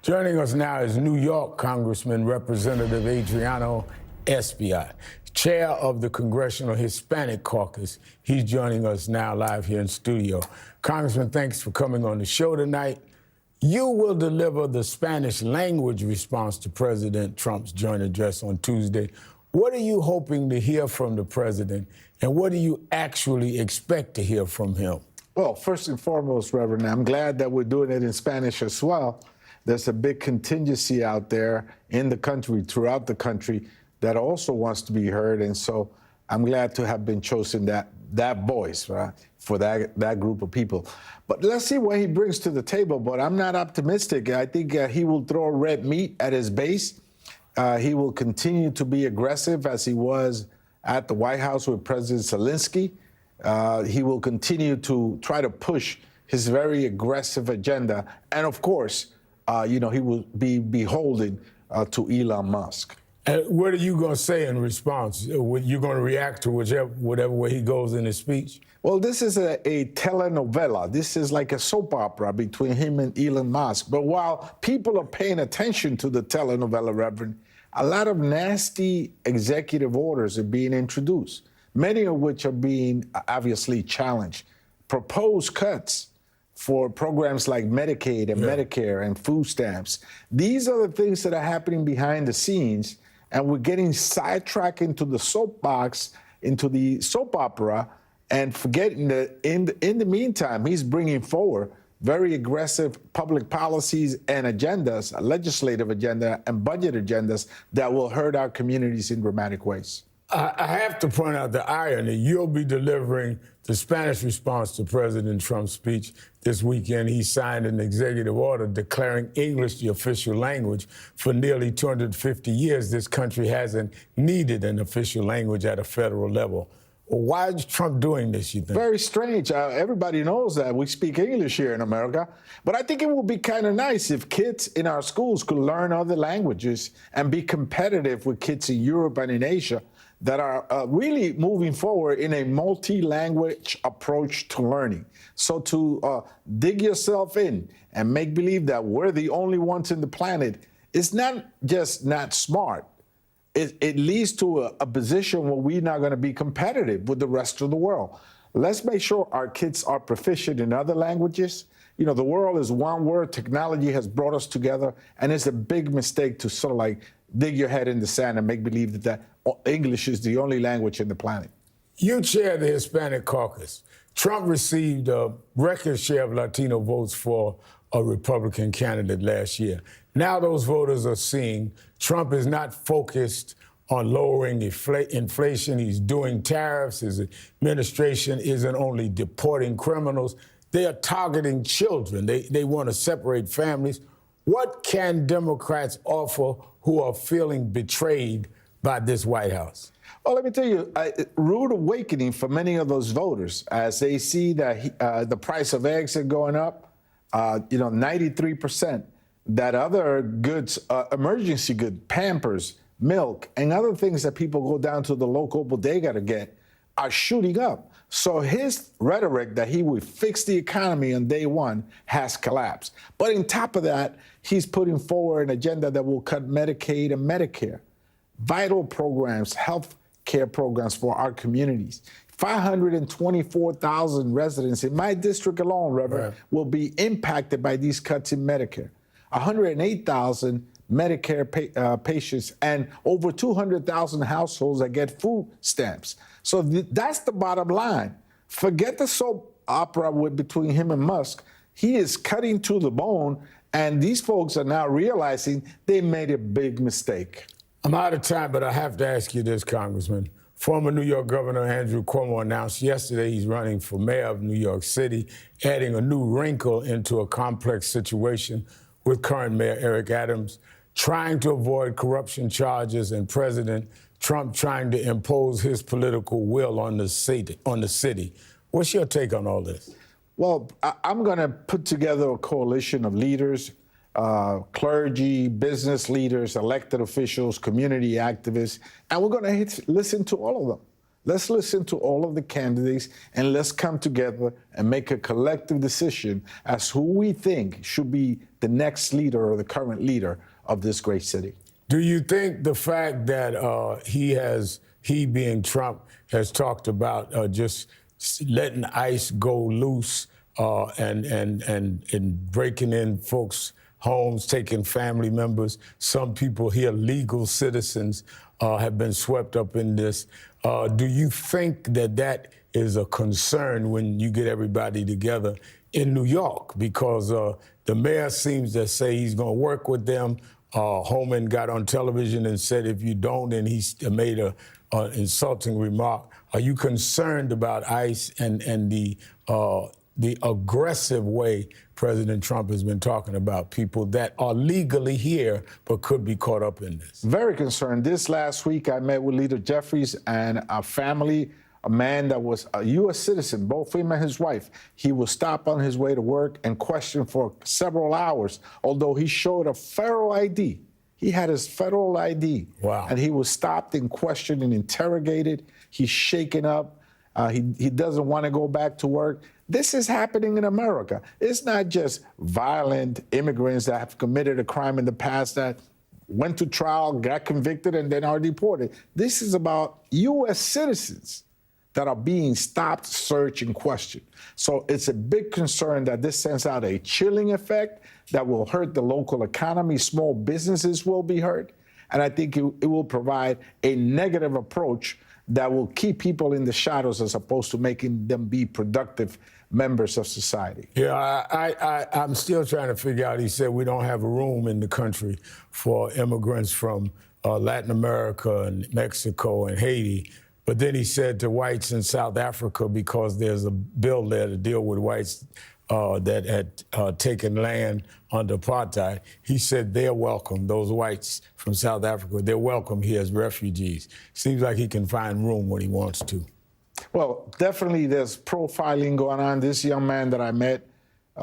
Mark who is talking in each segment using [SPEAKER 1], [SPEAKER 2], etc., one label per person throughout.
[SPEAKER 1] Joining us now is New York Congressman Representative Adriano Espaillat, chair of the Congressional Hispanic Caucus. He's joining us now live here in studio. Congressman, thanks for coming on the show tonight. You will deliver the Spanish language response to President Trump's joint address on Tuesday. What are you hoping to hear from the president, and what do you actually expect to hear from him?
[SPEAKER 2] Well, first and foremost, Reverend, I'm glad that we're doing it in Spanish as well. There's a big contingency out there in the country, throughout the country, that also wants to be heard. And so I'm glad to have been chosen that voice, right, for that group of people. But let's see what he brings to the table. But I'm not optimistic. I think he will throw red meat at his base. He will continue to be aggressive as he was at the White House with President Zelensky. He will continue to try to push his very aggressive agenda. And of course, he will be beholden to Elon Musk.
[SPEAKER 1] And what are you going to say in response? Are you going to react to whatever way he goes in his speech?
[SPEAKER 2] Well, this is a telenovela. This is like a soap opera between him and Elon Musk. But while people are paying attention to the telenovela, Reverend, a lot of nasty executive orders are being introduced, many of which are being obviously challenged. Proposed cuts for programs like Medicaid and Medicare and food stamps. These are the things that are happening behind the scenes, and we're getting sidetracked into the soapbox, into the soap opera, and forgetting that in the meantime, he's bringing forward very aggressive public policies and agendas, a legislative agenda and budget agendas that will hurt our communities in dramatic ways.
[SPEAKER 1] I have to point out the irony. You'll be delivering the Spanish response to President Trump's speech this weekend. He signed an executive order declaring English the official language. For nearly 250 years, this country hasn't needed an official language at a federal level. Why is Trump doing this, you think?
[SPEAKER 2] Very strange. Everybody knows that we speak English here in America. But I think it would be kind of nice if kids in our schools could learn other languages and be competitive with kids in Europe and in Asia that are really moving forward in a multi-language approach to learning. So to dig yourself in and make believe that we're the only ones in the planet is not just not smart. It leads to a position where we're not going to be competitive with the rest of the world. Let's make sure our kids are proficient in other languages. You know, the world is one word. Technology has brought us together, and it's a big mistake to sort of like dig your head in the sand and make believe that English is the only language in the planet.
[SPEAKER 1] You chair the Hispanic Caucus. Trump received a record share of Latino votes for a Republican candidate last year. Now those voters are seeing Trump is not focused on lowering inflation. He's doing tariffs. His administration isn't only deporting criminals. They are targeting children. They want to separate families. What can Democrats offer who are feeling betrayed by this White House?
[SPEAKER 2] Well, let me tell you, rude awakening for many of those voters as they see that the price of eggs are going up, 93%. That other goods, emergency goods, Pampers, milk, and other things that people go down to the local bodega to get are shooting up. So his rhetoric that he would fix the economy on day one has collapsed. But on top of that, he's putting forward an agenda that will cut Medicaid and Medicare, vital programs, health care programs for our communities. 524,000 residents in my district alone, Reverend, will be impacted by these cuts in Medicare. 108,000 Medicare patients and over 200,000 households that get food stamps. So that's the bottom line. Forget the soap opera between him and Musk. He is cutting to the bone, and these folks are now realizing they made a big mistake.
[SPEAKER 1] I'm out of time, but I have to ask you this, Congressman. Former New York Governor Andrew Cuomo announced yesterday he's running for mayor of New York City, adding a new wrinkle into a complex situation with current Mayor Eric Adams, trying to avoid corruption charges, and President Trump trying to impose his political will on the city. What's your take on all this?
[SPEAKER 2] Well, I'm going to put together a coalition of leaders, clergy, business leaders, elected officials, community activists, and we're going to listen to all of them. Let's listen to all of the candidates and let's come together and make a collective decision as who we think should be the next leader or the current leader of this great city.
[SPEAKER 1] Do you think the fact that he being Trump has talked about just letting ICE go loose and breaking in folks' homes, taking family members, some people here, legal citizens, have been swept up in this. Do you think that that is a concern when you get everybody together in New York? Because the mayor seems to say he's going to work with them. Holman got on television and said, if you don't, and he made an insulting remark. Are you concerned about ICE and the aggressive way President Trump has been talking about people that are legally here but could be caught up in this?
[SPEAKER 2] Very concerned. This last week, I met with Leader Jeffries and a family, a man that was a U.S. citizen, both him and his wife. He was stopped on his way to work and questioned for several hours, although he showed a federal ID. He had his federal ID.
[SPEAKER 1] Wow.
[SPEAKER 2] And he was stopped and questioned and interrogated. He's shaken up. He doesn't want to go back to work. This is happening in America. It's not just violent immigrants that have committed a crime in the past that went to trial, got convicted, and then are deported. This is about U.S. citizens that are being stopped, searched, and questioned. So it's a big concern that this sends out a chilling effect that will hurt the local economy. Small businesses will be hurt. And I think it will provide a negative approach that will keep people in the shadows as opposed to making them be productive members of society.
[SPEAKER 1] Yeah, I'm still trying to figure out, he said we don't have room in the country for immigrants from Latin America and Mexico and Haiti. But then he said to whites in South Africa, because there's a bill there to deal with whites that had taken land under apartheid, he said they're welcome, those whites from South Africa, they're welcome here as refugees. Seems like he can find room when he wants to.
[SPEAKER 2] Well, definitely there's profiling going on. This young man that I met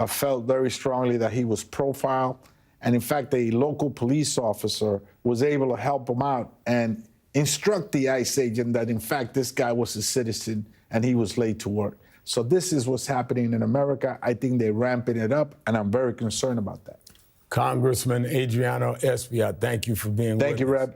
[SPEAKER 2] felt very strongly that he was profiled. And in fact, a local police officer was able to help him out and instruct the ICE agent that, in fact, this guy was a citizen and he was late to work. So this is what's happening in America. I think they're ramping it up, and I'm very concerned about that.
[SPEAKER 1] Congressman Adriano Espaillat, thank you for being with us.
[SPEAKER 2] Thank you, Reb.